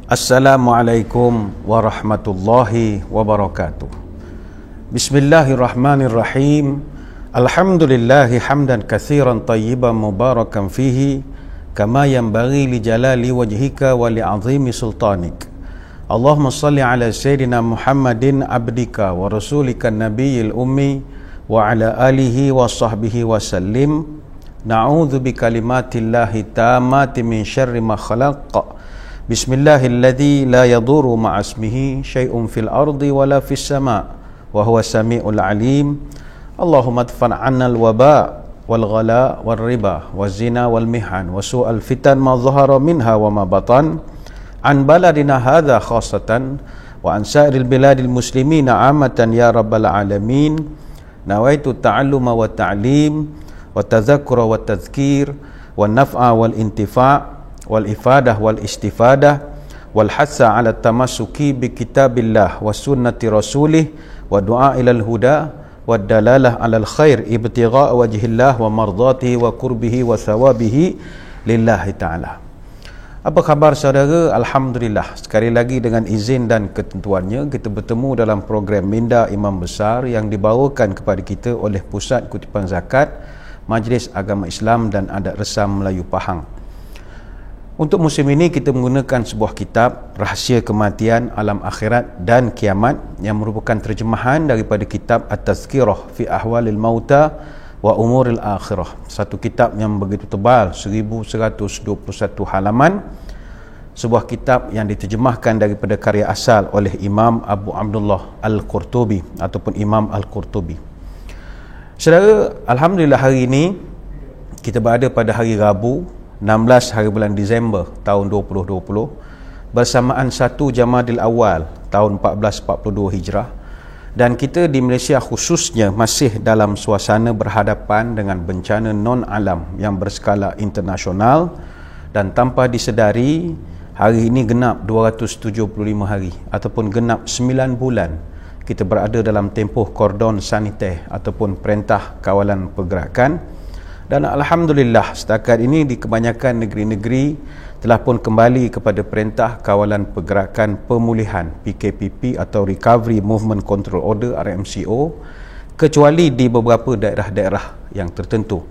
Assalamualaikum warahmatullahi wabarakatuh. Bismillahirrahmanirrahim. Alhamdulillahi hamdan katsiran tayyiban mubarakan fihi kama yanbaghi li jalali wajhika wa li 'azimi sultanik. Allahumma salli ala sayyidina Muhammadin abdika wa rasulika nabiyil ummi wa ala alihi wa sahbihi wa sallim. Na'udzu bi kalimatillahi tammati min syarri ma khalaq. Bismillahilladzi la yadurru ma'asmihi syai'un fil ardi wala fis sama' wa huwa sami'ul alim. Allahumma adfa' 'anna al-waba' wal ghala' wal riba waz zina wal mihan wa su'al fitan ma dhahara minha wa ma batan an baladina hadha khassatan wa an sa'iril biladil muslimina 'amatan ya rabbal alamin. Nawaitu ta'alluma wa ta'lim wa tadhakkura wa tadhkir wa naf'a wal intifa' wal ifadah wal istifadah wal hassa ala tamassuki bi kitabillah wa sunnati rasulih wa du'a ilal huda wa dalalah alal khair ibtigha' wajhillah wa mardatihi wa qurbihi wa thawabihi lillahi ta'ala. Apa khabar saudara? Alhamdulillah, sekali lagi dengan izin dan ketentuannya kita bertemu dalam program Minda Imam Besar yang dibawakan kepada kita oleh Pusat Kutipan Zakat Majlis Agama Islam dan Adat Resam Melayu Pahang. Untuk musim ini kita menggunakan sebuah kitab Rahsia Kematian, Alam Akhirat dan Kiamat yang merupakan terjemahan daripada kitab At-Tazkirah fi Ahwalil Mauta wa Umuril Akhirah. Satu kitab yang begitu tebal, 1121 halaman. Sebuah kitab yang diterjemahkan daripada karya asal oleh Imam Abu Abdullah Al-Qurtubi ataupun Imam Al-Qurtubi. Saudara, alhamdulillah hari ini kita berada pada hari Rabu 16 hari bulan Disember tahun 2020 bersamaan 1 Jamadil Awal tahun 1442 Hijrah, dan kita di Malaysia khususnya masih dalam suasana berhadapan dengan bencana non-alam yang berskala internasional, dan tanpa disedari hari ini genap 275 hari ataupun genap 9 bulan kita berada dalam tempoh kordon saniter ataupun perintah kawalan pergerakan. Dan alhamdulillah setakat ini di kebanyakan negeri-negeri telah pun kembali kepada perintah kawalan pergerakan pemulihan PKPP atau Recovery Movement Control Order RMCO, kecuali di beberapa daerah-daerah yang tertentu.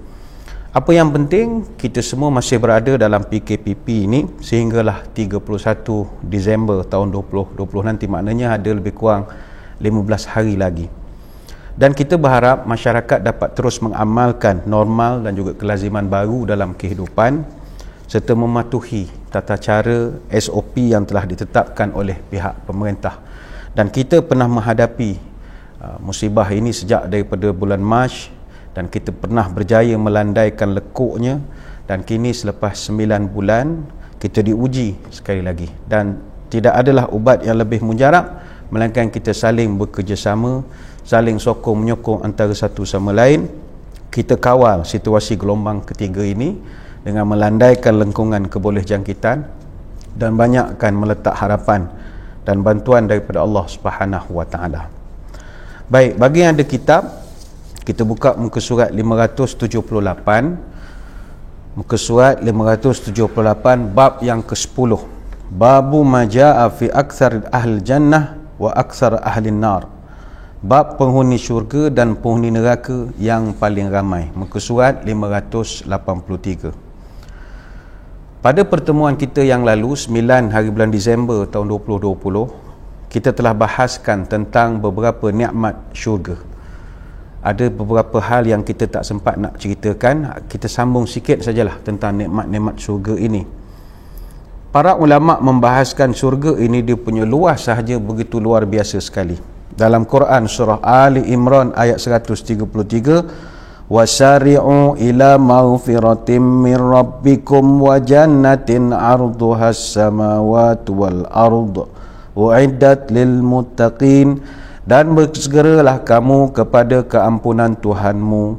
Apa yang penting, kita semua masih berada dalam PKPP ini sehinggalah 31 Disember tahun 2020 nanti, maknanya ada lebih kurang 15 hari lagi. Dan kita berharap masyarakat dapat terus mengamalkan normal dan juga kelaziman baru dalam kehidupan serta mematuhi tata cara SOP yang telah ditetapkan oleh pihak pemerintah. Dan kita pernah menghadapi musibah ini sejak daripada bulan Mac, dan kita pernah berjaya melandaikan lekuknya, dan kini selepas 9 bulan kita diuji sekali lagi, dan tidak adalah ubat yang lebih mujarab melainkan kita saling bekerjasama, saling sokong menyokong antara satu sama lain. Kita kawal situasi gelombang ketiga ini dengan melandaikan lengkungan kebolehjangkitan dan banyakkan meletak harapan dan bantuan daripada Allah Subhanahu wa taala. Baik, bagi yang ada kitab, kita buka muka surat 578. Muka surat 578 bab yang ke-10. Babu majaa fi aktsar ahli jannah wa aktsar ahli nar. Bab penghuni syurga dan penghuni neraka yang paling ramai. Muka surat 583. Pada pertemuan kita yang lalu 9 hari bulan Disember tahun 2020, kita telah bahaskan tentang beberapa nikmat syurga. Ada beberapa hal yang kita tak sempat nak ceritakan, kita sambung sikit sajalah tentang nikmat-nikmat syurga ini. Para ulama membahaskan syurga ini dia punya luas sahaja begitu luar biasa sekali. Dalam Quran surah Ali Imran ayat 133, wasari'u ila maghfiratin min rabbikum wa jannatin 'arduhas samawati wal ard u'iddat lil muttaqin, dan bersegeralah kamu kepada keampunan Tuhanmu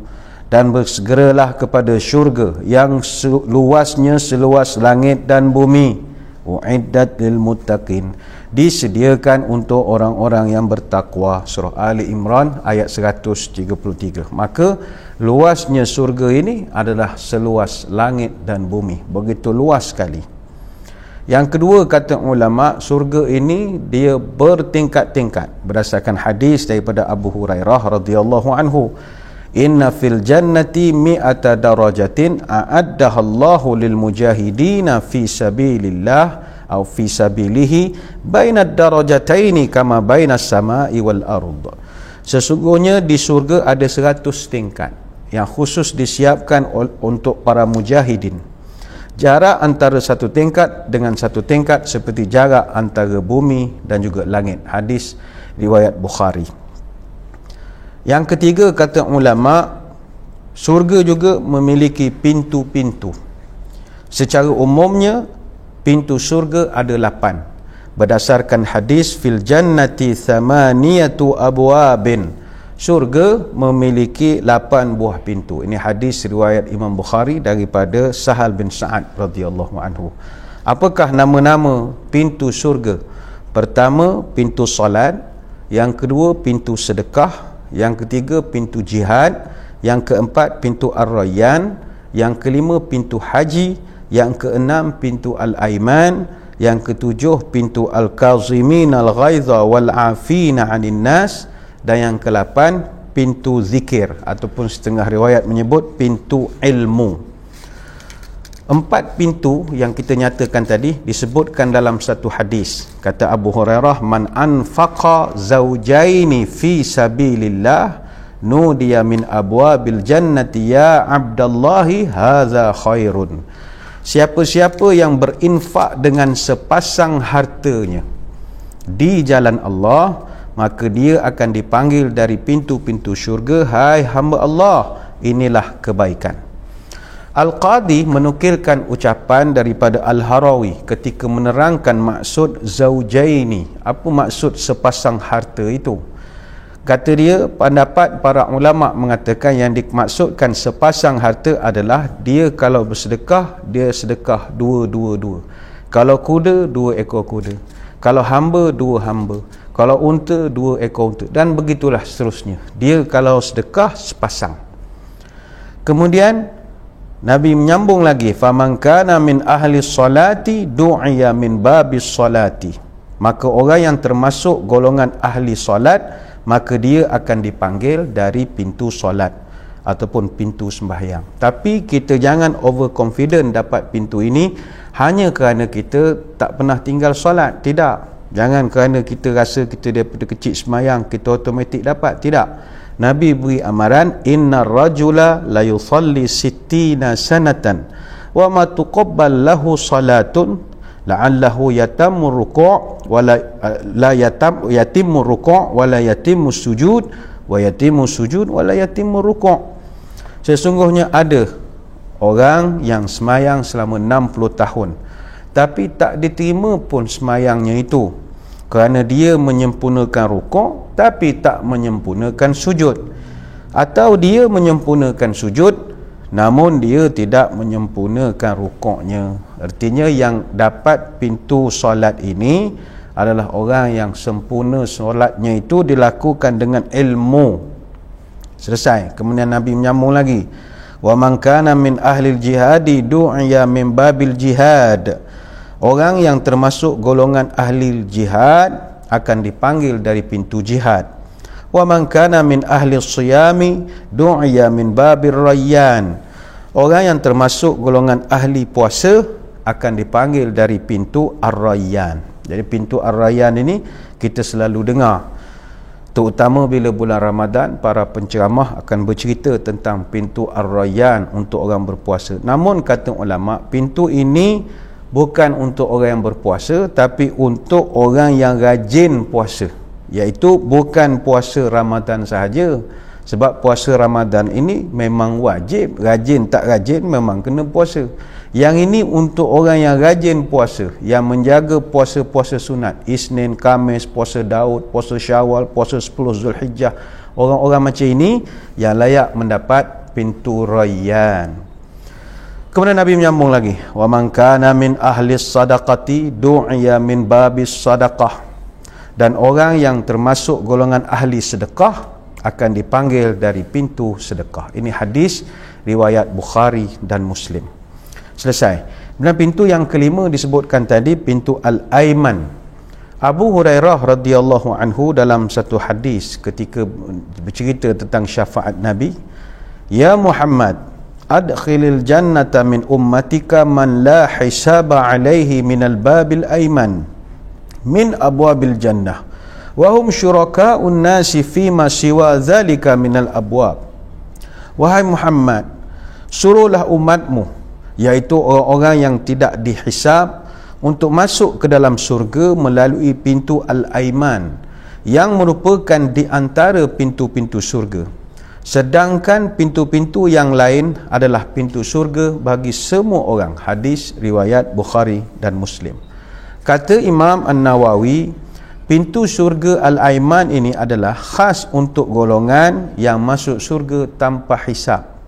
dan bersegeralah kepada syurga yang luasnya seluas langit dan bumi. U'iddat lil muttaqin, disediakan untuk orang-orang yang bertakwa. Surah Ali Imran ayat 133. Maka luasnya syurga ini adalah seluas langit dan bumi, begitu luas sekali. Yang kedua, kata ulama, surga ini dia bertingkat-tingkat berdasarkan hadis daripada Abu Hurairah radhiyallahu anhu. Inna fil jannati mi'ata darajatin a'addaha Allahu lil mujahidina fi sabilillah atau fi sabilihi bainad darajataini kama bainas sama'i wal ard. Sesungguhnya di surga ada 100 tingkat yang khusus disiapkan untuk para mujahidin. Jarak antara satu tingkat dengan satu tingkat seperti jarak antara bumi dan juga langit. Hadis riwayat Bukhari. Yang ketiga, kata ulama, surga juga memiliki pintu-pintu. Secara umumnya pintu surga ada 8. Berdasarkan hadis fil jannati thamaniyatu abwabin. Surga memiliki 8 buah pintu. Ini hadis riwayat Imam Bukhari daripada Sahal bin Sa'ad radhiyallahu anhu. Apakah nama-nama pintu surga? Pertama, pintu solat. Yang kedua, pintu sedekah. Yang ketiga, pintu jihad. Yang keempat, pintu ar-rayyan. Yang kelima, pintu haji. Yang keenam, pintu al-aiman. Yang ketujuh, pintu al-kazimin al-ghaidha wal-afina 'anil nas. Dan yang ke-8, pintu zikir, ataupun setengah riwayat menyebut pintu ilmu. 4 pintu yang kita nyatakan tadi disebutkan dalam satu hadis. Kata Abu Hurairah, man anfaqa zawjaini fi sabilillah nudiya min abwabil jannati ya abdallahi hadza khairun. Siapa-siapa yang berinfak dengan sepasang hartanya di jalan Allah, maka dia akan dipanggil dari pintu-pintu syurga, hai hamba Allah, inilah kebaikan. Al-Qadi menukilkan ucapan daripada Al-Harawi ketika menerangkan maksud zaujaini. Apa maksud sepasang harta itu? Kata dia, pendapat para ulama mengatakan yang dimaksudkan sepasang harta adalah dia kalau bersedekah, dia sedekah dua. Kalau kuda, 2 ekor kuda. Kalau hamba, 2 hamba. Kalau unta, 2 ekor unta. Dan begitulah seterusnya. Dia kalau sedekah, sepasang. Kemudian Nabi menyambung lagi, faman kana min ahli salati du'iya min babis salati. Maka orang yang termasuk golongan ahli solat, maka dia akan dipanggil dari pintu solat ataupun pintu sembahyang. Tapi kita jangan overconfident dapat pintu ini hanya kerana kita tak pernah tinggal solat. Tidak. Jangan kerana kita rasa kita daripada kecil semayang kita automatik dapat. Tidak. Nabi beri amaran, innar rajula la yusalli 60 sanatan wa ma tuqabbal lahu salatun la'allahu yatammu ruku' wa la yatimmu ruku' wa la yatimmu sujud wa yatimmu sujud wa la yatimmu ruku'. Sesungguhnya ada orang yang semayang selama 60 tahun tapi tak diterima pun semayangnya itu kerana dia menyempurnakan rukuk tapi tak menyempurnakan sujud, atau dia menyempurnakan sujud namun dia tidak menyempurnakan rukuknya. Artinya yang dapat pintu solat ini adalah orang yang sempurna solatnya itu dilakukan dengan ilmu. Selesai. Kemudian Nabi menyambung lagi, wa man kana min ahli jihadi du'iya min babil jihad. Orang yang termasuk golongan ahli jihad akan dipanggil dari pintu jihad. Wa man kana min ahli siyami du'iya min babir rayyan. Orang yang termasuk golongan ahli puasa akan dipanggil dari pintu ar-rayyan. Jadi pintu ar-rayyan ini kita selalu dengar, terutama bila bulan Ramadan, para penceramah akan bercerita tentang pintu ar-rayyan untuk orang berpuasa. Namun kata ulama, pintu ini bukan untuk orang yang berpuasa, tapi untuk orang yang rajin puasa, iaitu bukan puasa Ramadan sahaja. Sebab puasa Ramadan ini memang wajib, rajin tak rajin memang kena puasa. Yang ini untuk orang yang rajin puasa, yang menjaga puasa-puasa sunat, Isnin, Khamis, puasa Daud, puasa Syawal, puasa 10 Zulhijjah. Orang-orang macam ini yang layak mendapat pintu rayyan. Kemudian Nabi menyambung lagi, wa man kana min ahli sadaqati du'iya min babis sadaqah. Dan orang yang termasuk golongan ahli sedekah akan dipanggil dari pintu sedekah. Ini hadis riwayat Bukhari dan Muslim. Selesai. Dan pintu yang kelima disebutkan tadi, pintu Al-Aiman. Abu Hurairah radhiyallahu anhu dalam satu hadis ketika bercerita tentang syafaat Nabi, "Ya Muhammad, adkhilil jannata min ummatika man la hisaba alaihi minal babil aiman min abwabil jannah wa hum syuraka'un nasi fima siwa dzalika minal abwab." Wahai Muhammad, suruhlah umatmu, iaitu orang-orang yang tidak dihisab, untuk masuk ke dalam surga melalui pintu Al-Aiman, yang merupakan di antara pintu-pintu surga. Sedangkan pintu-pintu yang lain adalah pintu surga bagi semua orang. Hadis riwayat Bukhari dan Muslim. Kata Imam An-Nawawi, pintu surga Al-Aiman ini adalah khas untuk golongan yang masuk surga tanpa hisab.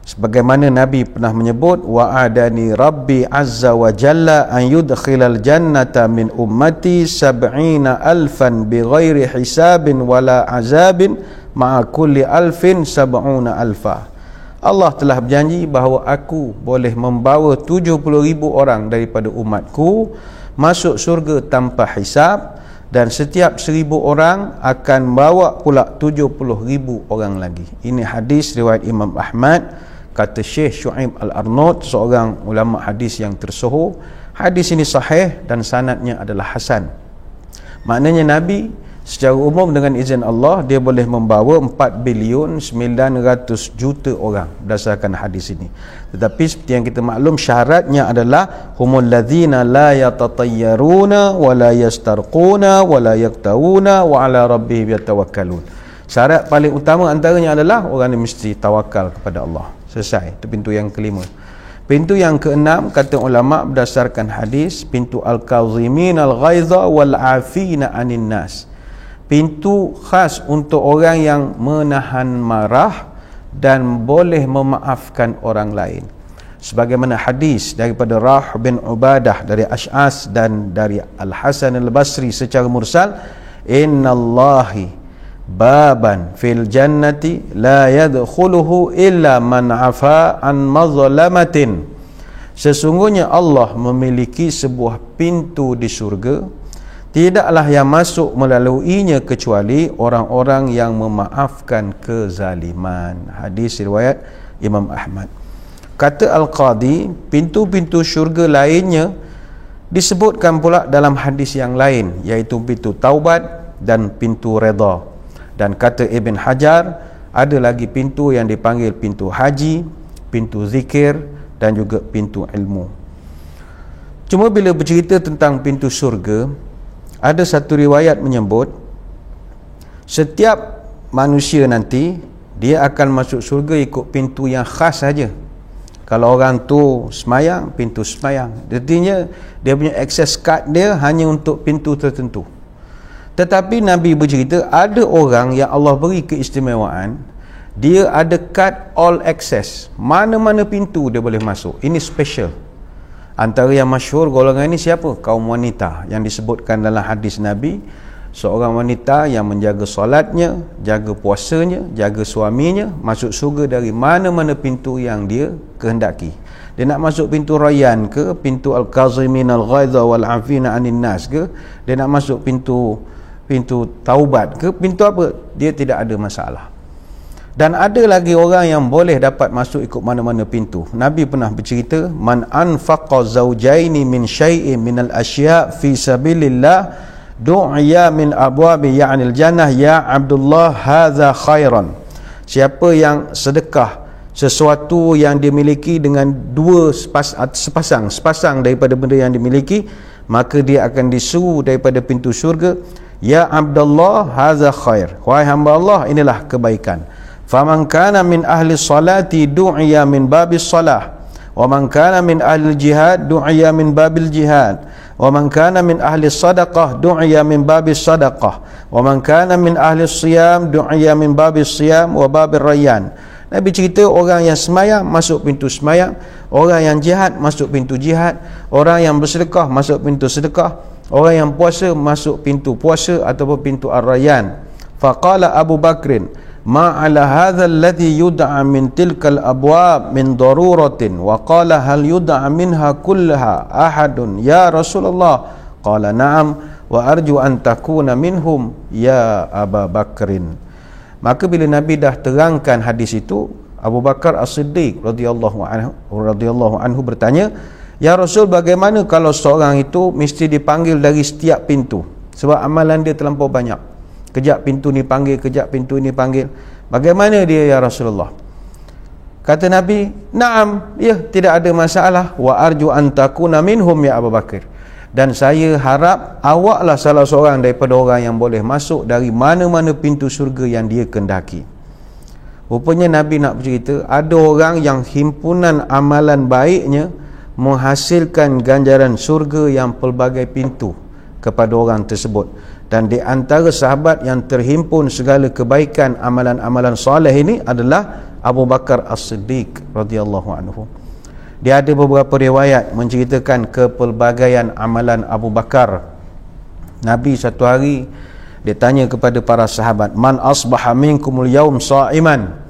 Sebagaimana Nabi pernah menyebut, wa'adani Rabbi azza wa jalla an yudkhilal jannata min ummati sab'ina alfan bighairi hisabin wala azabin ma'a kulli alfin sab'una alfa. Allah telah berjanji bahawa aku boleh membawa 70,000 orang daripada umatku masuk surga tanpa hisab, dan setiap 1,000 orang akan bawa pula 70,000 orang lagi. Ini hadis riwayat Imam Ahmad. Kata Syekh Syuaib Al-Arnaud, seorang ulama hadis yang tersohor, hadis ini sahih dan sanadnya adalah hasan. Maknanya Nabi secara umum dengan izin Allah, dia boleh membawa 4,900,000,000 orang berdasarkan hadis ini. Tetapi seperti yang kita maklum, syaratnya adalah humul ladzina la yatatayyaruna wa la yastarquna wa la yaktawuna wa ala rabbihim yatawakkalun. Syarat paling utama antaranya adalah orang yang mesti tawakal kepada Allah. Selesai. Itu pintu yang kelima. Pintu yang keenam, kata ulama berdasarkan hadis, pintu al-kazimin al-ghaiza wal-afina anin nas. Pintu khas untuk orang yang menahan marah dan boleh memaafkan orang lain. Sebagaimana hadis daripada Rah bin Ubadah dari Ash'as dan dari Al-Hasan Al-Basri secara mursal, innallahi baban fil jannati la yadkhuluhu illa man afa an mazlamatin. Sesungguhnya Allah memiliki sebuah pintu di surga, tidaklah yang masuk melaluinya kecuali orang-orang yang memaafkan kezaliman. Hadis riwayat Imam Ahmad. Kata Al-Qadi, pintu-pintu syurga lainnya disebutkan pula dalam hadis yang lain, iaitu pintu taubat dan pintu redha. Dan kata Ibn Hajar, ada lagi pintu yang dipanggil pintu haji, pintu zikir dan juga pintu ilmu. Cuma bila bercerita tentang pintu surga, ada satu riwayat menyebut setiap manusia nanti dia akan masuk surga ikut pintu yang khas saja. Kalau orang tu semayang, pintu semayang. Artinya dia punya access card dia hanya untuk pintu tertentu. Tetapi Nabi bercerita, ada orang yang Allah beri keistimewaan, dia ada kad all access, mana-mana pintu dia boleh masuk. Ini special. Antara yang masyhur golongan ini siapa? Kaum wanita, yang disebutkan dalam hadis Nabi, seorang wanita yang menjaga solatnya, jaga puasanya, jaga suaminya, masuk surga dari mana-mana pintu yang dia kehendaki. Dia nak masuk pintu Rayyan ke, pintu Al-Kazimin Al-Ghaiza wal-Afina anin nas ke, dia nak masuk pintu taubat ke, pintu apa, dia tidak ada masalah. Dan ada lagi orang yang boleh dapat masuk ikut mana-mana pintu. Nabi pernah bercerita, man anfaqa zawjaini min syai'in minal asya' fi sabilillah du'iya min abwabi ya'nil jannah ya Abdullah hadza khairan. Siapa yang sedekah sesuatu yang dimiliki dengan sepasang daripada benda yang dimiliki, maka dia akan disuruh daripada pintu syurga, ya Abdullah hadza khair, wahai hamba Allah, inilah kebaikan. Faman kana min ahli salati du'iya min babis salah, wa man kana min ahli jihad du'iya min babil jihad, wa man kana min ahli sadaqah du'iya min babis sadaqah, wa man kana min ahli siyam du'iya min babis siyam wa babir rayyan. Nabi cerita orang yang semayang masuk pintu semayang, orang yang jihad masuk pintu jihad, orang yang bersedekah masuk pintu sedekah, orang yang puasa masuk pintu puasa ataupun pintu ar-rayyan. Faqala Abu Bakrin, ma ala hadha alladhi yud'a min tilkal abwab min daruratin wa qala hal yud'a minha kullaha ahadun ya Rasulullah qala na'am wa arju an takuna minhum ya Aba Bakrin. Maka bila Nabi dah terangkan hadis itu, Abu Bakar As-Siddiq radhiyallahu anhu bertanya, ya Rasul, bagaimana kalau seorang itu mesti dipanggil dari setiap pintu sebab amalan dia terlampau banyak, kejap pintu ni panggil, kejap pintu ni panggil, bagaimana dia ya Rasulullah? Kata Nabi, na'am, ya, tidak ada masalah, wa arju an takuna minhum ya Abu Bakar, dan saya harap awaklah salah seorang daripada orang yang boleh masuk dari mana-mana pintu syurga yang dia kendaki. Rupanya Nabi nak bercerita, ada orang yang himpunan amalan baiknya menghasilkan ganjaran syurga yang pelbagai pintu kepada orang tersebut. Dan di antara sahabat yang terhimpun segala kebaikan amalan-amalan soleh ini adalah Abu Bakar As-Siddiq radhiyallahu anhu. Dia ada beberapa riwayat menceritakan kepelbagaian amalan Abu Bakar. Nabi satu hari dia tanya kepada para sahabat, man asbaha minkumul yaum sha'iman,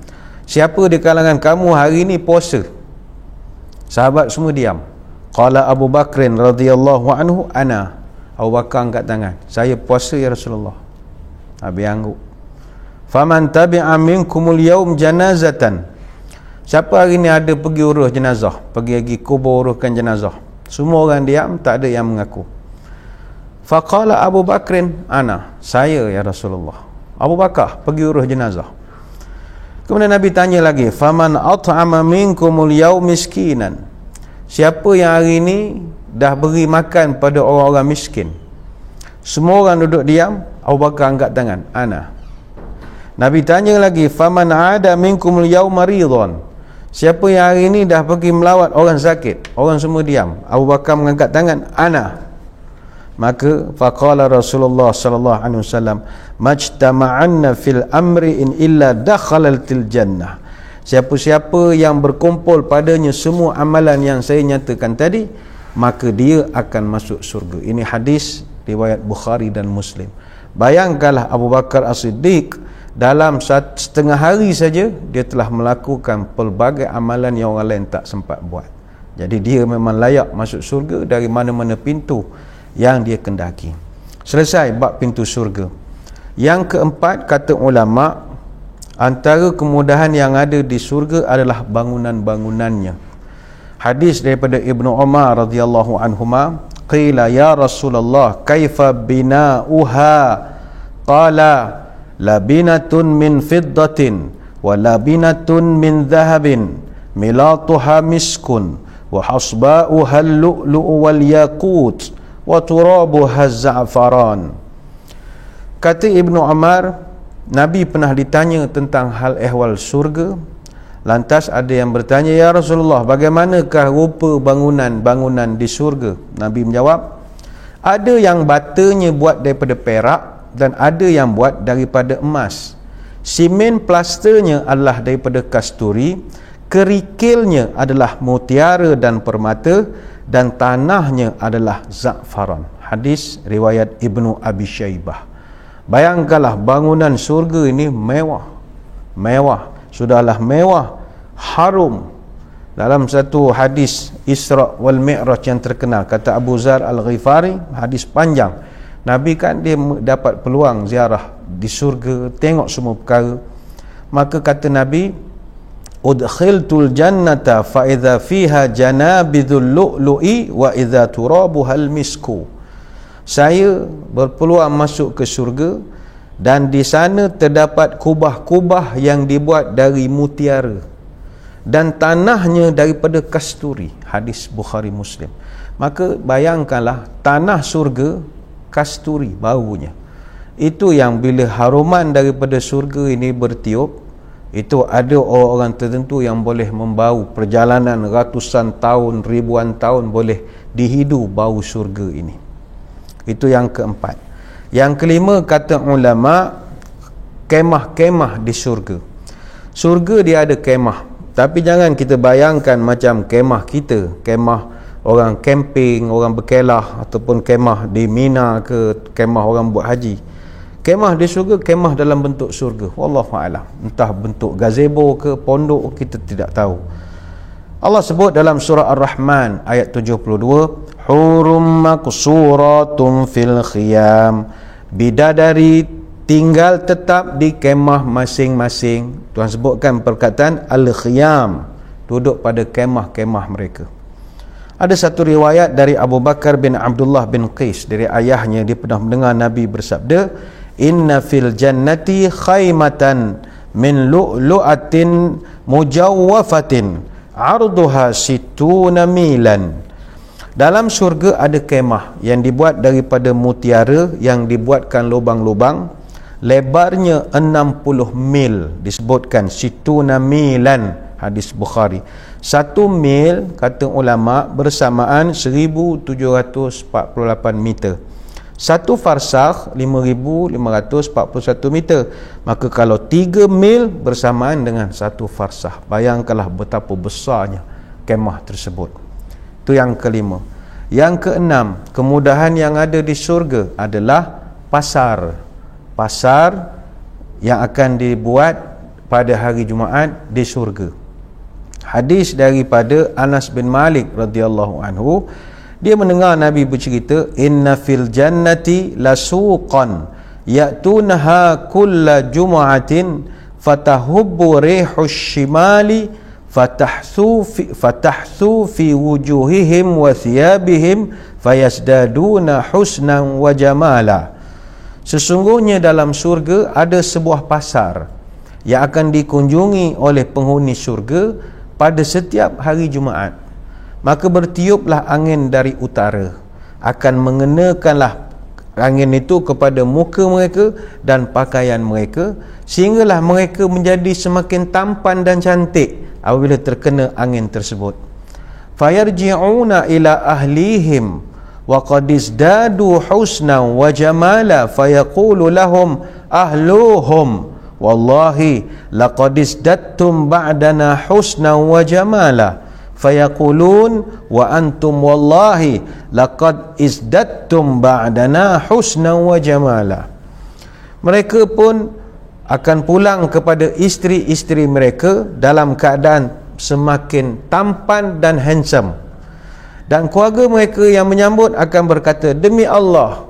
siapa di kalangan kamu hari ini puasa? Sahabat semua diam. Qala Abu Bakrin radhiyallahu anhu, ana. Abu Bakar angkat tangan, saya puasa ya Rasulullah. Nabi angguk. Faman tabi'a minkumul yaum janazatan, siapa hari ni ada pergi urus jenazah, pergi kubur uruskan jenazah? Semua orang diam, tak ada yang mengaku. Faqala Abu Bakrin, ana, saya ya Rasulullah. Abu Bakar pergi urus jenazah. Kemudian Nabi tanya lagi, faman at'ama minkumul yaum miskinan, siapa yang hari ini dah beri makan pada orang-orang miskin? Semua orang duduk diam. Abu Bakar angkat tangan, ana. Nabi tanya lagi, faman ada minkumul yaum maridun, siapa yang hari ini dah pergi melawat orang sakit? Orang semua diam. Abu Bakar mengangkat tangan, ana. Maka faqala Rasulullah sallallahu alaihi wasallam, majtama'anna fil amri in illa dakhalatil jannah, siapa-siapa yang berkumpul padanya semua amalan yang saya nyatakan tadi, maka dia akan masuk surga. Ini hadis riwayat Bukhari dan Muslim. Bayangkanlah Abu Bakar As-Siddiq dalam setengah hari saja dia telah melakukan pelbagai amalan yang orang lain tak sempat buat. Jadi dia memang layak masuk surga dari mana-mana pintu yang dia kendaki. Selesai bab pintu surga. Yang keempat, kata ulama, antara kemudahan yang ada di surga adalah bangunan-bangunannya. Hadis daripada Ibnu Umar radhiyallahu anhuma, qila ya Rasulullah kaifa bina'uha, qala labinatun min fiddatin wa labinatun min dhahabin milatuha miskun wa hasba'uha al-lu'lu'u wal yaqut wa turabuha az-za'faran. Kata Ibnu Umar, Nabi pernah ditanya tentang hal ehwal surga. Lantas ada yang bertanya, ya Rasulullah, bagaimanakah rupa bangunan-bangunan di surga? Nabi menjawab, ada yang batanya buat daripada perak dan ada yang buat daripada emas. Simen plasternya adalah daripada kasturi, kerikilnya adalah mutiara dan permata, dan tanahnya adalah za'faran. Hadis riwayat Ibnu Abi Syaibah. Bayangkanlah bangunan surga ini mewah, sudahlah mewah, harum. Dalam satu hadis Isra wal Mi'raj yang terkenal, kata Abu Zar Al-Ghifari, hadis panjang, Nabi kan dia dapat peluang ziarah di surga, tengok semua perkara. Maka kata Nabi, udkhiltul jannata fa idza fiha janabidul lu'lu'i wa idza turabuhal misku. Saya berpeluang masuk ke surga dan di sana terdapat kubah-kubah yang dibuat dari mutiara dan tanahnya daripada kasturi. Hadis Bukhari Muslim. Maka bayangkanlah tanah surga kasturi baunya. Itu yang bila haruman daripada surga ini bertiup, itu ada orang-orang tertentu yang boleh membau perjalanan ratusan tahun, ribuan tahun boleh dihidu bau surga ini. Itu yang keempat. Yang kelima, kata ulama, kemah-kemah di surga. Surga dia ada kemah, tapi jangan kita bayangkan macam kemah kita, kemah orang camping, orang berkelah, ataupun kemah di Mina ke kemah orang buat haji. Kemah di syurga, kemah dalam bentuk syurga, wallahu a'lam. Entah bentuk gazebo ke pondok, kita tidak tahu. Allah sebut dalam surah Ar-Rahman ayat 72, hurum maqsuratun fil khiyam, bidadari tinggal tetap di kemah masing-masing. Tuhan sebutkan perkataan al-khiyam, duduk pada kemah-kemah mereka. Ada satu riwayat dari Abu Bakar bin Abdullah bin Qais, dari ayahnya, dia pernah mendengar Nabi bersabda, inna fil jannati khaymatan min lu'lu'atin mujawwafatin arduha situna milan. Dalam syurga ada kemah yang dibuat daripada mutiara yang dibuatkan lubang-lubang, lebarnya 60 mil, disebutkan situna milan, hadis Bukhari. 1 mil kata ulama bersamaan 1748 meter. 1 farsakh 5541 meter. Maka kalau 3 mil bersamaan dengan 1 farsakh. Bayangkanlah betapa besarnya kemah tersebut. Itu yang kelima. Yang keenam, kemudahan yang ada di syurga adalah pasar. Pasar yang akan dibuat pada hari Jumaat di syurga. Hadis daripada Anas bin Malik radhiyallahu anhu, dia mendengar Nabi bercerita, inna fil jannati lasuqan ya'tunaha kulla jum'atin fatahubbu rihus shimali fatahsu fi wujuhihim wa thiyabihim fayasdaduna husnan wa jamala. Sesungguhnya dalam syurga ada sebuah pasar yang akan dikunjungi oleh penghuni syurga pada setiap hari Jumaat. Maka bertiuplah angin dari utara, akan mengenakanlah angin itu kepada muka mereka dan pakaian mereka, sehinggalah mereka menjadi semakin tampan dan cantik apabila terkena angin tersebut. Fayarji'una ila ahlihim wa qad izdadu husnan wa jamala fayaqulu lahum ahluhum wallahi laqad izdattum ba'dana husnan wa jamala fayaqulun wa antum wallahi laqad izdattum ba'dana husnan wa jamala. Mereka pun akan pulang kepada isteri-isteri mereka dalam keadaan semakin tampan dan handsome, dan keluarga mereka yang menyambut akan berkata, demi Allah,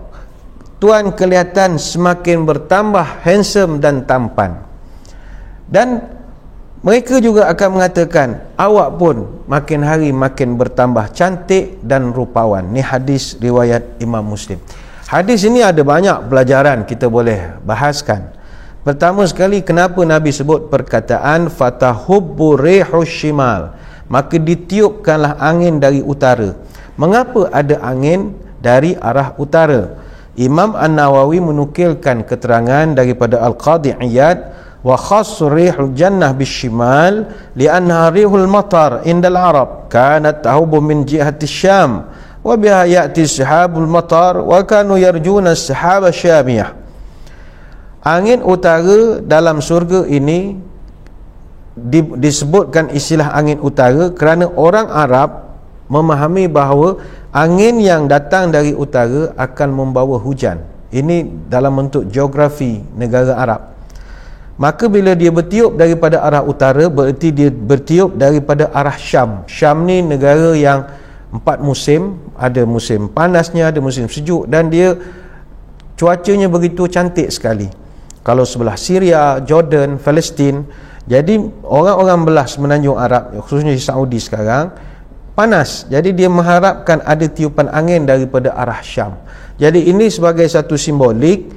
Tuan kelihatan semakin bertambah handsome dan tampan. Dan mereka juga akan mengatakan, awak pun makin hari makin bertambah cantik dan rupawan. Ni hadis riwayat Imam Muslim. Hadis ini ada banyak pelajaran kita boleh bahaskan. Pertama sekali, kenapa Nabi sebut perkataan fatahubbu rihus shimal, maka ditiupkanlah angin dari utara. Mengapa ada angin dari arah utara? Imam An-Nawawi menukilkan keterangan daripada Al-Qadhi Iyad, wa khassu rihul jannah bishimal li'annaha rihul matar indal Arab kanat tahubu min jihati Syam wa biha ya'ti sahabul matar wa kanu yarjuna sahaba syamiyah. Angin utara dalam surga ini disebutkan istilah angin utara kerana orang Arab memahami bahawa angin yang datang dari utara akan membawa hujan. Ini dalam bentuk geografi negara Arab. Maka bila dia bertiup daripada arah utara, berarti dia bertiup daripada arah Syam. Syam ni negara yang 4 musim, ada musim panasnya, ada musim sejuk, dan dia cuacanya begitu cantik sekali. Kalau sebelah Syria, Jordan, Palestin, jadi orang-orang belah semenanjung Arab, khususnya di Saudi sekarang, panas. Jadi dia mengharapkan ada tiupan angin daripada arah Syam. Jadi ini sebagai satu simbolik,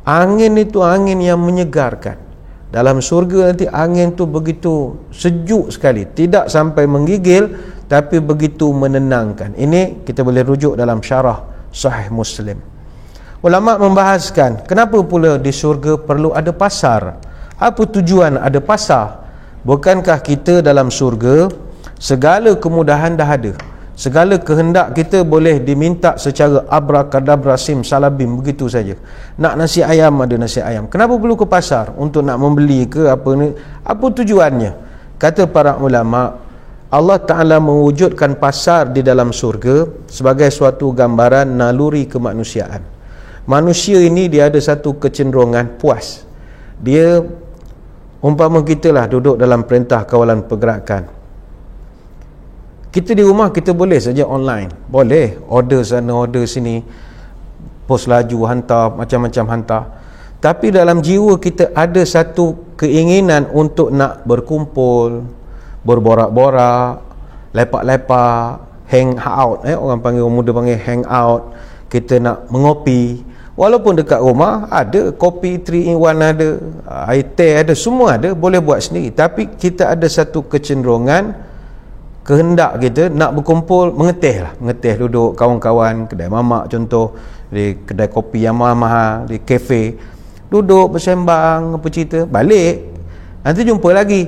angin itu angin yang menyegarkan. Dalam surga nanti angin tu begitu sejuk sekali, tidak sampai menggigil, tapi begitu menenangkan. Ini kita boleh rujuk dalam syarah Sahih Muslim. Ulama membahaskan kenapa pula di syurga perlu ada pasar. Apa tujuan ada pasar? Bukankah kita dalam syurga segala kemudahan dah ada, segala kehendak kita boleh diminta secara abrakadabra simsalabim begitu saja. Nak nasi ayam, ada nasi ayam. Kenapa perlu ke pasar untuk nak membeli ke apa ni? Apa tujuannya? Kata para ulama, Allah Ta'ala mewujudkan pasar di dalam surga sebagai suatu gambaran naluri kemanusiaan. manusia ini dia ada satu kecenderungan puas. Dia umpama kita lah duduk dalam perintah kawalan pergerakan. Kita di rumah kita boleh saja online. Boleh order sana order sini, pos laju hantar, macam-macam hantar. Tapi dalam jiwa kita ada satu keinginan untuk nak berkumpul, berborak-borak, lepak-lepak, hang out, orang muda panggil hang out. Kita nak mengopi, walaupun dekat rumah ada kopi 3 in 1, ada air teh, ada, semua ada, boleh buat sendiri. Tapi kita ada satu kecenderungan, kehendak kita nak berkumpul, mengeteh duduk kawan-kawan, kedai mamak contoh, di kedai kopi yang mahal-mahal, di kafe, duduk bersembang, apa cerita, balik nanti jumpa lagi.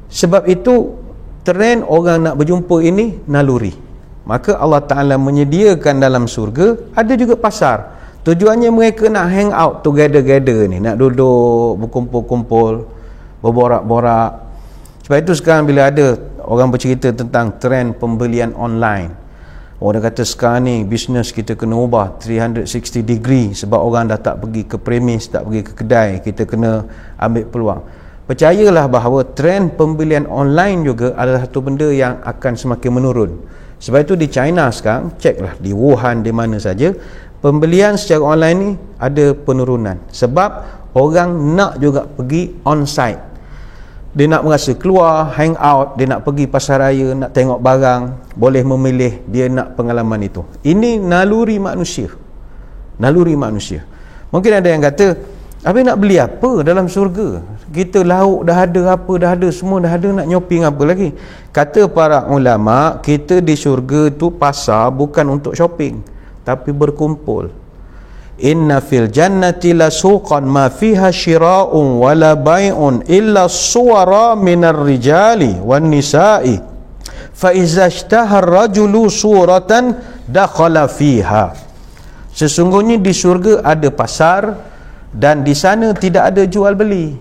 Sebab itu trend orang nak berjumpa ini naluri. Maka Allah Ta'ala menyediakan dalam surga ada juga pasar. Tujuannya mereka nak hang out together ni, nak duduk berkumpul-kumpul, berborak-borak. Sebab itu sekarang bila ada orang bercerita tentang trend pembelian online, orang kata sekarang ni bisnes kita kena ubah 360 degree sebab orang dah tak pergi ke premis, tak pergi ke kedai, kita kena ambil peluang. Percayalah bahawa trend pembelian online juga adalah satu benda yang akan semakin menurun. Sebab itu di China sekarang, ceklah di Wuhan, di mana saja, pembelian secara online ni ada penurunan. Sebab orang nak juga pergi on-site. Dia nak merasa keluar, hang out, dia nak pergi pasar raya, nak tengok barang, boleh memilih, dia nak pengalaman itu. Ini naluri manusia. Naluri manusia. Mungkin ada yang kata, habis nak beli apa dalam surga? Kita lauk dah ada, apa dah ada, semua dah ada, nak shopping apa lagi? Kata para ulama, kita di surga tu pasar bukan untuk shopping, tapi berkumpul. Inna fil jannati la suqan ma fiha shira'un wala bai'un illa suwara minar rijali wan nisa'i fa iza ishtaha ar-rajulu suratan dakhala fiha. Sesungguhnya di surga ada pasar dan di sana tidak ada jual beli,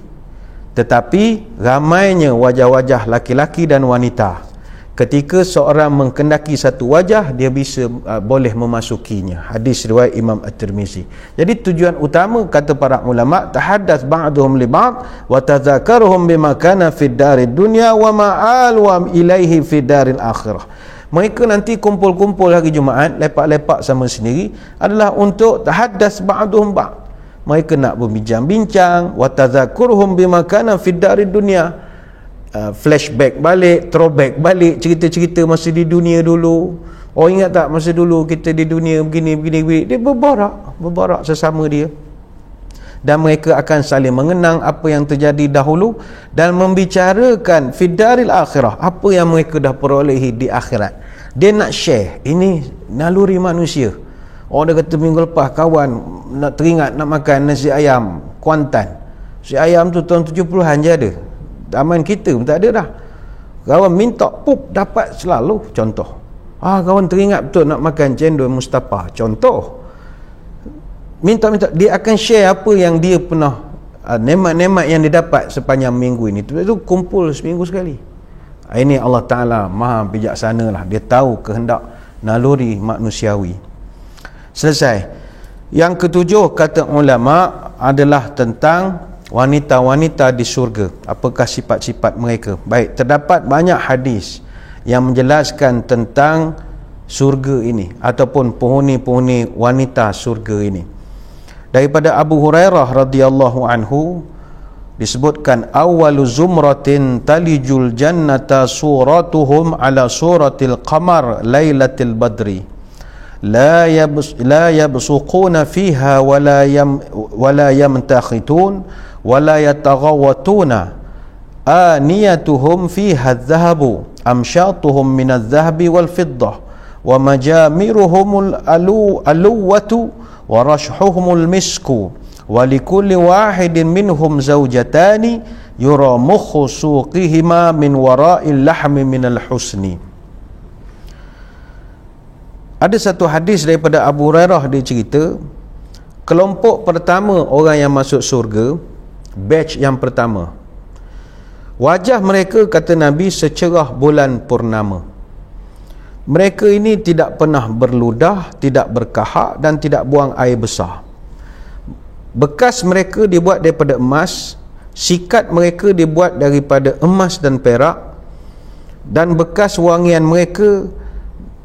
tetapi ramainya wajah-wajah laki-laki dan wanita. Ketika seorang menghendaki satu wajah, dia bisa boleh memasukinya. Hadis riwayat Imam At-Tirmizi. Jadi tujuan utama, kata para ulama, tahaddath ba'duhum li ba'd wa tadhakaruhum bima kana fid darid dunya wa ma'al wa ilaihi fid daril akhirah. Mereka nanti kumpul-kumpul hari Jumaat, lepak-lepak sama sendiri, adalah untuk tahaddath ba'duhum ba'd. Mereka nak berbincang-bincang, wa tadhakaruhum bima kana fid darid dunya. Flashback balik, throwback balik, cerita-cerita masa di dunia dulu. Oh, ingat tak masa dulu kita di dunia begini. Dia berborak sesama dia, dan mereka akan saling mengenang apa yang terjadi dahulu dan membicarakan fidaril akhirah, apa yang mereka dah perolehi di akhirat. Dia nak share. Ini naluri manusia. Dia kata minggu lepas kawan nak teringat nak makan nasi ayam Kuantan. Nasi ayam tu tahun 70-an je ada. Zaman kita pun tak ada dah. Kawan minta, dapat selalu. Contoh, kawan teringat betul nak makan cendol Mustafa. Contoh, minta, dia akan share apa yang dia pernah, nemat-nemat yang dia dapat sepanjang minggu ini. Itu kumpul seminggu sekali. Ini Allah Ta'ala maha bijaksana lah. Dia tahu kehendak naluri manusiawi. Selesai. Yang ketujuh, kata ulama, adalah tentang wanita-wanita di surga. Apakah sifat-sifat mereka? Baik, terdapat banyak hadis yang menjelaskan tentang surga ini ataupun penghuni-penghuni wanita surga ini. Daripada Abu Hurairah radhiyallahu anhu disebutkan, awwalu zumratin talijul jannata suratuhum ala suratil qamar lailatil badri la yabsuquna fiha wala yamtakhitun wala yataghawatuna aniyatuhum fiha adh-dhahabu amshatuhum min adh-dhahabi wal fiddah wa majamiruhum al-aluwatu wa rashhuhum al-misku wa likulli wahidin minhum zawjatani yura mukhu suqihima min wara'il lahmi min al-husni. Ada satu hadis daripada Abu Hurairah, dia cerita kelompok pertama orang yang masuk surga, batch yang pertama, wajah mereka, kata Nabi, secerah bulan purnama. Mereka ini tidak pernah berludah, tidak berkahak dan tidak buang air besar. bekas mereka dibuat daripada emas, sikat mereka dibuat daripada emas dan perak, dan bekas wangian mereka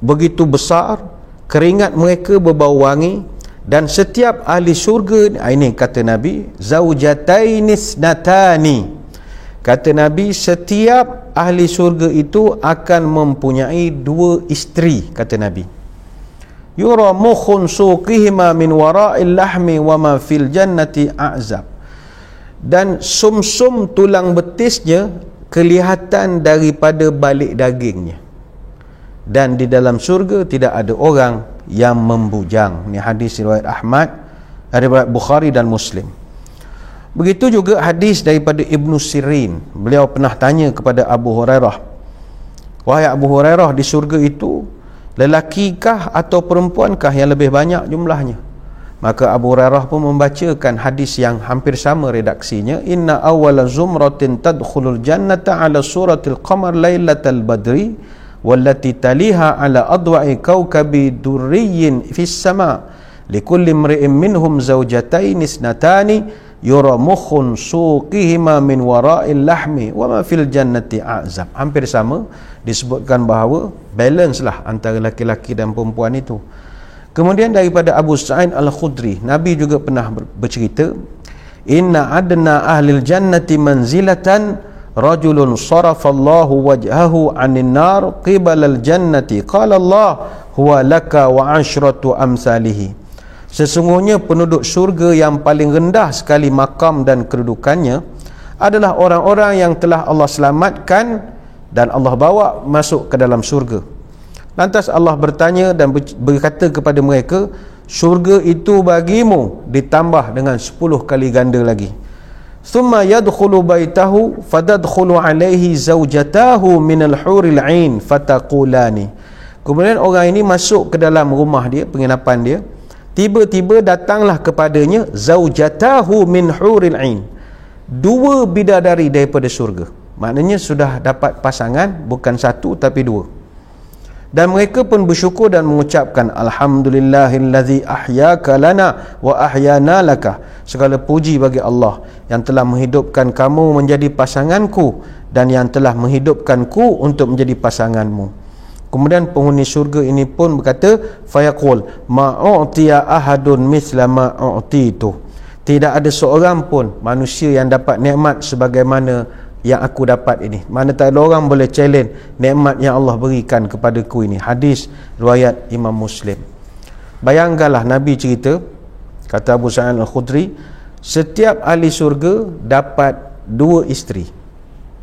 begitu besar, keringat mereka berbau wangi. Dan setiap ahli syurga, ini kata Nabi, zaujatainis natani, kata Nabi, setiap ahli syurga itu akan mempunyai 2 isteri, kata Nabi. Yura mukhun suqihima min wara'il lahmi wa ma fil jannati a'zab, dan sumsum tulang betisnya kelihatan daripada balik dagingnya, dan di dalam syurga tidak ada orang yang membujang. Ini hadis riwayat Ahmad, riwayat Bukhari dan Muslim. Begitu juga hadis daripada Ibnu Sirin. Beliau pernah tanya kepada Abu Hurairah, wahai Abu Hurairah, di syurga itu lelakikah atau perempuankah yang lebih banyak jumlahnya? Maka Abu Hurairah pun membacakan hadis yang hampir sama redaksinya. Inna awwala zumratin tadkhulul jannata ala suratil qamar lailatal badri wallati taliha ala adwa'i kawkabi durriyin fis sama likulli imri'in minhum zawjatain isnatani yura mukhun suqihima min wara'il lahmi wa ma fil jannati a'zab. Hampir sama, disebutkan bahawa balance lah antara laki-laki dan perempuan itu. Kemudian daripada Abu Sa'id Al-Khudri, Nabi juga pernah bercerita, inna adna ahlil jannati manzilatan rajulun sarafallahu wajhahu 'anil nar qibalal jannati qala Allah huwa laka wa ashratu amsalihi. Sesungguhnya penduduk syurga yang paling rendah sekali makam dan kedudukannya adalah orang-orang yang telah Allah selamatkan dan Allah bawa masuk ke dalam syurga. Lantas Allah bertanya dan berkata kepada mereka, syurga itu bagimu ditambah dengan 10 kali ganda lagi. Thumma yadkhulu baitahu fadadkhulu alaihi zawjatahu minal huril ain fataqulani. Kemudian orang ini masuk ke dalam rumah dia, penginapan dia. Tiba-tiba datanglah kepadanya zawjatahu min huril ain, 2 bidadari daripada syurga. Maknanya sudah dapat pasangan, bukan 1 tapi 2. Dan mereka pun bersyukur dan mengucapkan, alhamdulillahillazi ahyaka lana wa ahyana laka. Segala puji bagi Allah yang telah menghidupkan kamu menjadi pasanganku dan yang telah menghidupkanku untuk menjadi pasanganmu. Kemudian penghuni syurga ini pun berkata, fayaqul ma'u'tiya ahadun misla ma'u'titu. Tidak ada seorang pun manusia yang dapat nikmat sebagaimana yang aku dapat ini. Mana tak ada orang boleh challenge nikmat yang Allah berikan kepadaku ini. Hadis riwayat Imam Muslim. Bayangkanlah Nabi cerita, kata Abu Sa'id Al-Khudri, setiap ahli syurga dapat 2 isteri.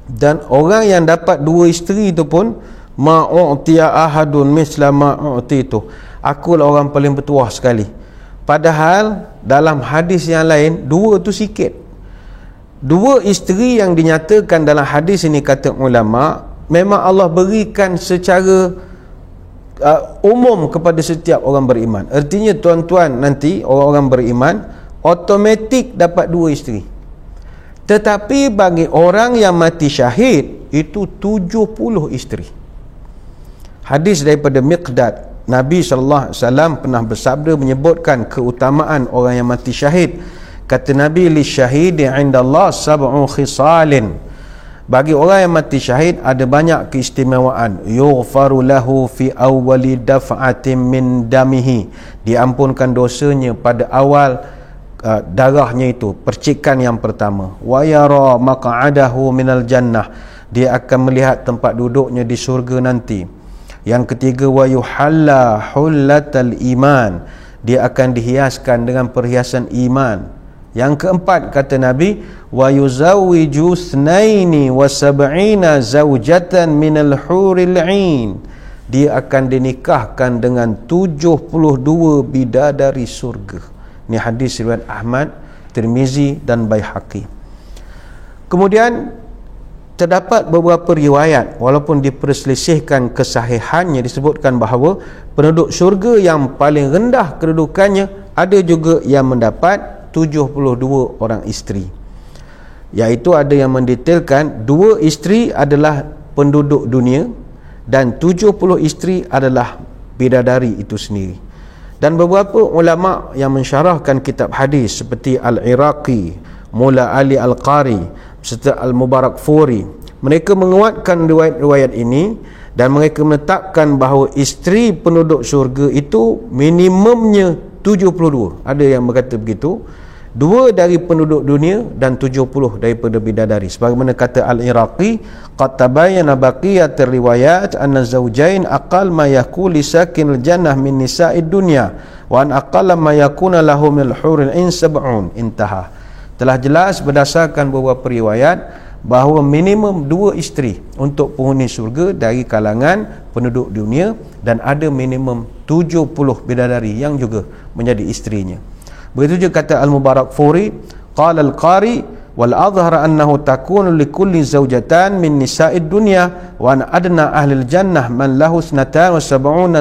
Dan orang yang dapat 2 isteri itu pun ma'u'tiya ahadun misla ma'u'titu. Akulah orang paling bertuah sekali. Padahal dalam hadis yang lain 2 tu sikit. 2 isteri yang dinyatakan dalam hadis ini, kata ulama, memang Allah berikan secara umum kepada setiap orang beriman. Artinya tuan-tuan nanti orang-orang beriman automatik dapat 2 isteri. Tetapi bagi orang yang mati syahid itu 70 isteri. Hadis daripada Miqdad, Nabi SAW pernah bersabda menyebutkan keutamaan orang yang mati syahid. Kata Nabi, li syahidi indallah sab'u khisalin. Bagi orang yang mati syahid ada banyak keistimewaan. Yughfaru lahu fi awwali daf'atin min damihi. Diampunkan dosanya pada awal darahnya itu, percikan yang pertama. Wa yara maq'adahu minal jannah. Dia akan melihat tempat duduknya di syurga nanti. Yang ketiga, wa yuhalla hullatal iman. Dia akan dihiaskan dengan perhiasan iman. Yang keempat, kata Nabi, wa yuzawwiju thnaini wa sab'ina zawjatan minal huril ain. Dia akan dinikahkan dengan 72 bidadari surga. Ini hadis riwayat Ahmad, Tirmizi dan Baihaqi. Kemudian terdapat beberapa riwayat, walaupun diperselisihkan kesahihannya, disebutkan bahawa penduduk syurga yang paling rendah kedudukannya ada juga yang mendapat 72 orang isteri. Iaitu ada yang mendetailkan 2 isteri adalah penduduk dunia dan 70 isteri adalah bidadari itu sendiri. Dan beberapa ulama yang mensyarahkan kitab hadis seperti Al-Iraqi, Mula Ali Al-Qari serta Al-Mubarakfuri, mereka menguatkan riwayat-riwayat ini dan mereka menetapkan bahawa isteri penduduk syurga itu minimumnya 72. Ada yang berkata begitu, 2 dari penduduk dunia dan 70 daripada bidadari. Sebagaimana kata Al-Iraqi, qad tabayyana baqiyat riwayat anna zawjain aqal ma yakuli sakin al-jannah min nisa'id dunya wa an aqalla ma yakuna lahu min al-huril ain 70. Intaha. Telah jelas berdasarkan beberapa riwayat bahawa minimum 2 isteri untuk penghuni syurga dari kalangan penduduk dunia, dan ada minimum 70 bidadari yang juga menjadi isterinya. Begitu juga kata Al-Mubarakfuri, qala al-Qari wal adhhar annahu takunu li kulli zawjatan min nisa'id dunya wa an adna ahli al-jannah man lahu 72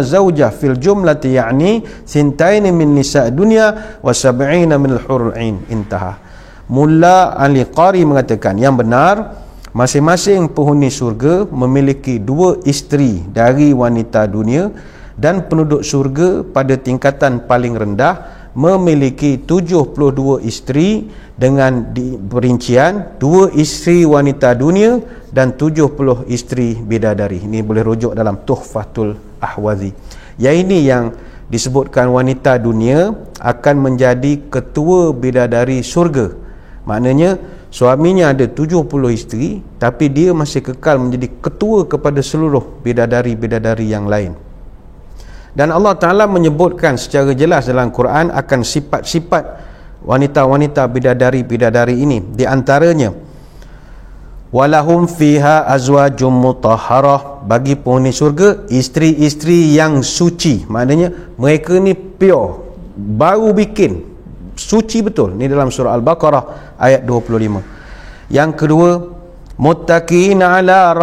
zawjah fil jumlati, ya'ni sintain min nisa'id dunya wa 70 min al-hurul 'ain. Intaha. Mulla Al-Qari mengatakan yang benar, masing-masing penghuni syurga memiliki 2 isteri dari wanita dunia, dan penduduk syurga pada tingkatan paling rendah memiliki 72 isteri dengan perincian 2 isteri wanita dunia dan 70 isteri bidadari. Ini boleh rujuk dalam Tuhfatul Ahwazi. Yang ini yang disebutkan wanita dunia akan menjadi ketua bidadari syurga. Maknanya suaminya ada 70 isteri, tapi dia masih kekal menjadi ketua kepada seluruh bidadari-bidadari yang lain. Dan Allah Ta'ala menyebutkan secara jelas dalam Quran akan sifat-sifat wanita-wanita bidadari-bidadari ini. Di antaranya, walahum fiha azwajum mutahharah, bagi penghuni syurga isteri-isteri yang suci. Maknanya mereka ni pure, baru bikin, suci betul. Ni dalam surah Al-Baqarah ayat 25. Yang kedua, muttaqiina ala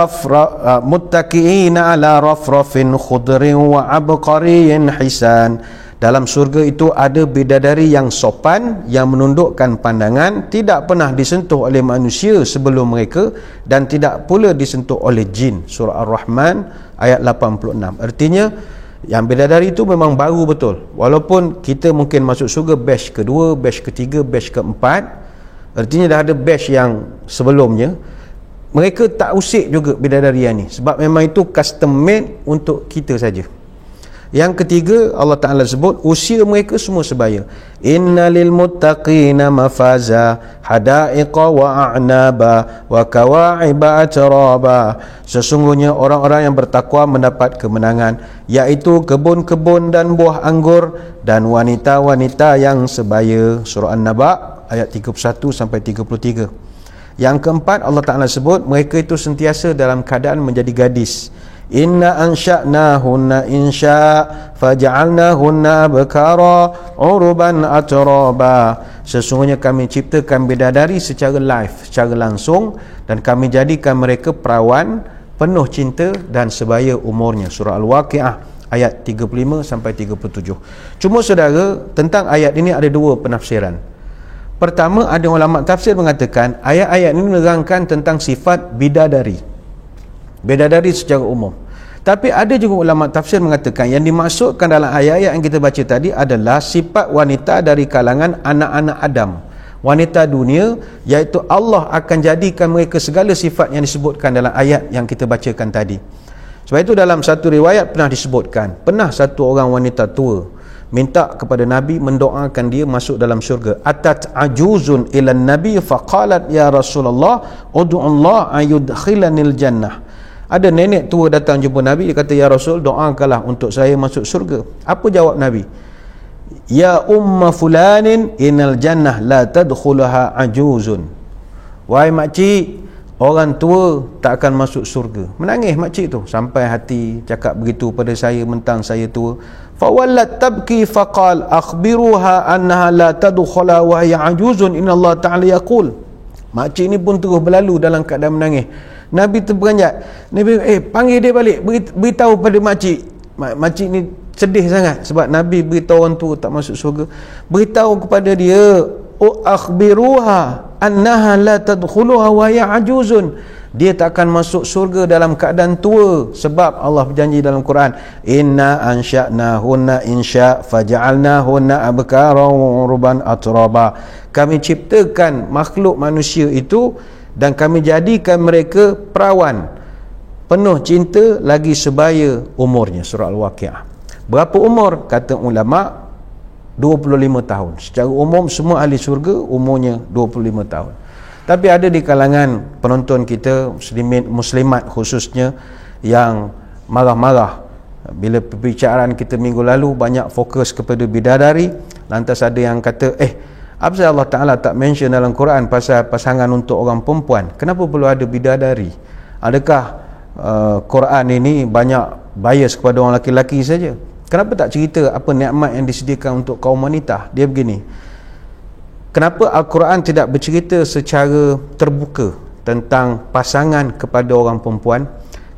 rafrafin khudrin wa abqariyin hisan. Dalam surga itu ada bidadari yang sopan, yang menundukkan pandangan, tidak pernah disentuh oleh manusia sebelum mereka, dan tidak pula disentuh oleh jin. Surah Ar-Rahman ayat 86. Artinya yang bidadari itu memang baru betul. Walaupun kita mungkin masuk surga batch kedua, batch ketiga, batch keempat, artinya dah ada batch yang sebelumnya. Mereka tak usik juga bidadari ni, sebab memang itu custom made untuk kita saja. Yang ketiga, Allah Ta'ala sebut usia mereka semua sebaya. Innalil muttaqina mafaza hadaiqa wa a'naba wa kawa'iba atraba. Sesungguhnya orang-orang yang bertakwa mendapat kemenangan, iaitu kebun-kebun dan buah anggur dan wanita-wanita yang sebaya. Surah An-Naba ayat 31 sampai 33. Yang keempat, Allah Ta'ala sebut mereka itu sentiasa dalam keadaan menjadi gadis. Inna ansha'nahunna insya' faja'alnahunna abkara uruban atraba. Sesungguhnya kami ciptakan bidadari secara live, secara langsung, dan kami jadikan mereka perawan penuh cinta dan sebaya umurnya. Surah Al-Waqi'ah ayat 35 sampai 37. Cuma saudara, tentang ayat ini ada 2 penafsiran. Pertama, ada ulama tafsir mengatakan ayat-ayat ini menerangkan tentang sifat bidadari secara umum. Tapi ada juga ulama tafsir mengatakan yang dimaksudkan dalam ayat-ayat yang kita baca tadi adalah sifat wanita dari kalangan anak-anak Adam, wanita dunia, iaitu Allah akan jadikan mereka segala sifat yang disebutkan dalam ayat yang kita bacakan tadi. Sebab itu dalam satu riwayat pernah disebutkan, pernah satu orang wanita tua minta kepada Nabi mendoakan dia masuk dalam syurga. Atat ajuzun ila Nabi faqalat ya Rasulullah ud'u Allah ayudkhilanil jannah. Ada nenek tua datang jumpa Nabi, dia kata, ya Rasul, doakanlah untuk saya masuk syurga. Apa jawab Nabi? Ya umma fulanin innal jannah la tadkhulaha ajuzun. Wahai makcik, orang tua tak akan masuk syurga. Menangis makcik tu sampai hati, cakap begitu pada saya mentang saya tua. Fawallat tabki faqal akhbiruha annaha la tadkhula wa hiya ajuzun innallaha ta'ala yaqul. Makcik ni pun terus berlalu dalam keadaan menangis. Nabi terperanjat. Nabi panggil dia balik, beritahu pada makcik. Makcik ni sedih sangat sebab Nabi beritahu orang tua tak masuk syurga. Beritahu kepada dia, akhbiruha annaha la tadkhuluha wa hiya ajuzun. Dia tak akan masuk surga dalam keadaan tua, sebab Allah berjanji dalam Quran, inna ansha'nahunna insya' faja'alnahunna abkara wa urban atraba. Kami ciptakan makhluk manusia itu dan kami jadikan mereka perawan, penuh cinta lagi sebaya umurnya. Surah Al-Waqi'ah. Berapa umur? Kata ulama 25 tahun. Secara umum semua ahli syurga umurnya 25 tahun. Tapi ada di kalangan penonton kita, muslimat khususnya, yang marah-marah bila perbicaraan kita minggu lalu banyak fokus kepada bidadari. Lantas ada yang kata, apa Allah Ta'ala tak mention dalam Quran pasal pasangan untuk orang perempuan? Kenapa perlu ada bidadari? Adakah Quran ini banyak bias kepada orang lelaki saja? Kenapa tak cerita apa nikmat yang disediakan untuk kaum wanita? Dia begini, kenapa Al-Quran tidak bercerita secara terbuka tentang pasangan kepada orang perempuan?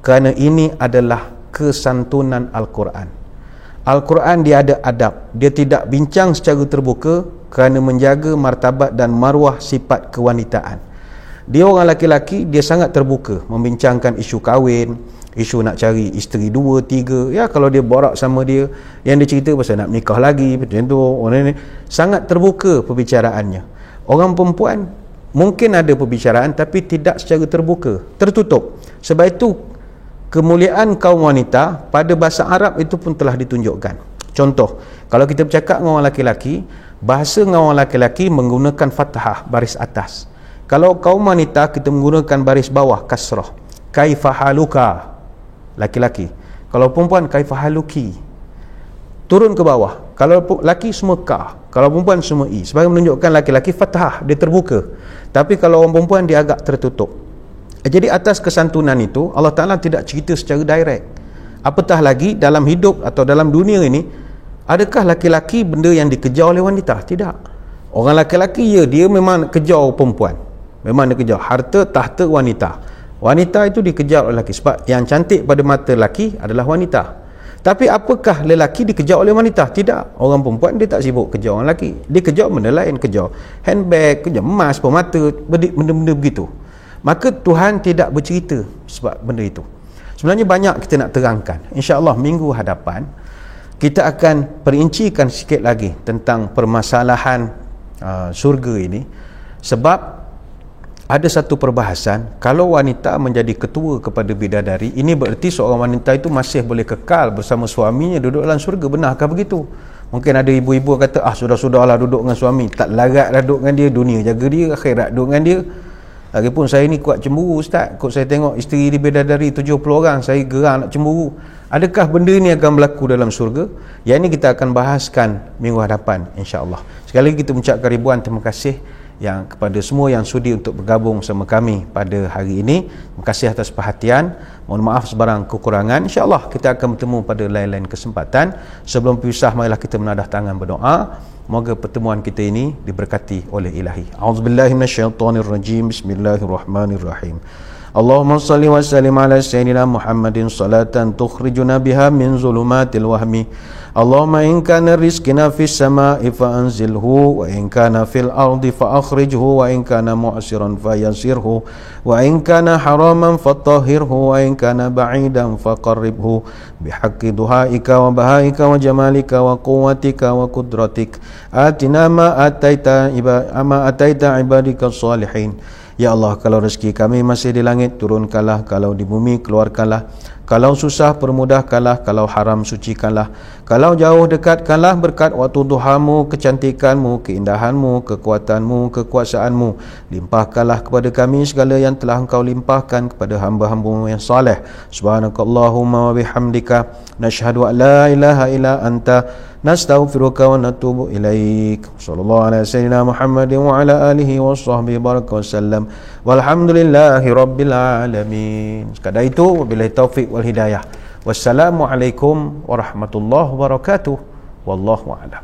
Kerana ini adalah kesantunan Al-Quran. Al-Quran dia ada adab. Dia tidak bincang secara terbuka kerana menjaga martabat dan maruah sifat kewanitaan. Dia orang laki-laki, dia sangat terbuka membincangkan isu kahwin, isu nak cari isteri 2, 3. Ya, kalau dia borak sama dia, yang dia cerita pasal nak menikah lagi, macam tu, orang ni sangat terbuka perbicaraannya. Orang perempuan mungkin ada perbicaraan tapi tidak secara terbuka, tertutup. Sebab itu kemuliaan kaum wanita pada bahasa Arab itu pun telah ditunjukkan. Contoh, kalau kita bercakap dengan orang laki-laki, bahasa dengan orang laki-laki menggunakan fathah, baris atas. Kalau kaum wanita, kita menggunakan baris bawah, kasrah. Kaifahaluka, laki-laki. Kalau perempuan, kaifahaluki, turun ke bawah. Kalau laki semua ka, kalau perempuan semua i, sebagai menunjukkan laki-laki fathah, dia terbuka. Tapi kalau orang perempuan, dia agak tertutup. Jadi atas kesantunan itu, Allah Ta'ala tidak cerita secara direct. Apatah lagi dalam hidup atau dalam dunia ini, adakah laki-laki benda yang dikejar oleh wanita? Tidak. Orang laki-laki, dia memang kejar perempuan, memang dia kejar harta, tahta, wanita. Wanita itu dikejar oleh lelaki, sebab yang cantik pada mata lelaki adalah wanita. Tapi apakah lelaki dikejar oleh wanita? Tidak. Orang perempuan dia tak sibuk kejar orang lelaki, dia kejar benda lain, kejar handbag, kejar emas, permata, benda-benda begitu. Maka Tuhan tidak bercerita sebab benda itu. Sebenarnya banyak kita nak terangkan. InsyaAllah minggu hadapan kita akan perincikan sikit lagi tentang permasalahan syurga ini. Sebab ada satu perbahasan, kalau wanita menjadi ketua kepada bidadari, ini bererti seorang wanita itu masih boleh kekal bersama suaminya duduk dalam syurga. Benarkah begitu? Mungkin ada ibu-ibu kata, sudah-sudahlah duduk dengan suami, tak laratlah duduk dengan dia, dunia jaga dia, akhirat duduk dengan dia. Lagipun saya ni kuat cemburu, Ustaz. Kok saya tengok isteri di bidadari 70 orang, saya gerang nak cemburu. Adakah benda ni akan berlaku dalam syurga? Yang ini kita akan bahaskan minggu hadapan, insya-Allah. Sekali lagi kita mengucapkan ribuan terima kasih yang kepada semua yang sudi untuk bergabung bersama kami pada hari ini. Terima kasih atas perhatian. Mohon maaf sebarang kekurangan. InsyaAllah kita akan bertemu pada lain-lain kesempatan. Sebelum berpisah, marilah kita menadah tangan berdoa. Moga pertemuan kita ini diberkati oleh Ilahi. A'udzubillahi minasyaitonirrajim. Bismillahirrahmanirrahim. Allahumma salli wa sallim ala sayyidina Muhammadin salatan tukhrijuna biha min zulumatil wahmi. Allahumma in kana rizqina fis sama'i fa anzilhu wa in kana fil ardi fa akhrijhu wa in kana mu'siran fa yasirhu wa in kana haraman fatahhirhu wa in kana ba'idan faqarribhu bihaqqi duhaika wa bahaika wa jamalika wa quwwatika wa qudratik atina ma ataita ibadika salihin. Ya Allah, kalau rezeki kami masih di langit, turunkanlah. Kalau di bumi, keluarkanlah. Kalau susah, permudahkanlah. Kalau haram, sucikanlah. Kalau jauh, dekatkanlah berkat waktu duhamu, kecantikanmu, keindahanmu, kekuatanmu, kekuasaanmu. Limpahkanlah kepada kami segala yang telah engkau limpahkan kepada hamba-hambamu yang saleh. Subhanakallahumma wa bihamdika nashhadu an la ilaha illa anta nastaghfiruka wa natubu ilaik. Sallallahu ala sayyidina Muhammadin wa ala alihi wa sahbihi baraka wasallam. Walhamdulillahi rabbil alamin. Sekadar itu, wabillahi taufiq wal hidayah. Wassalamualaikum warahmatullahi wabarakatuh. Wallahu a'lam.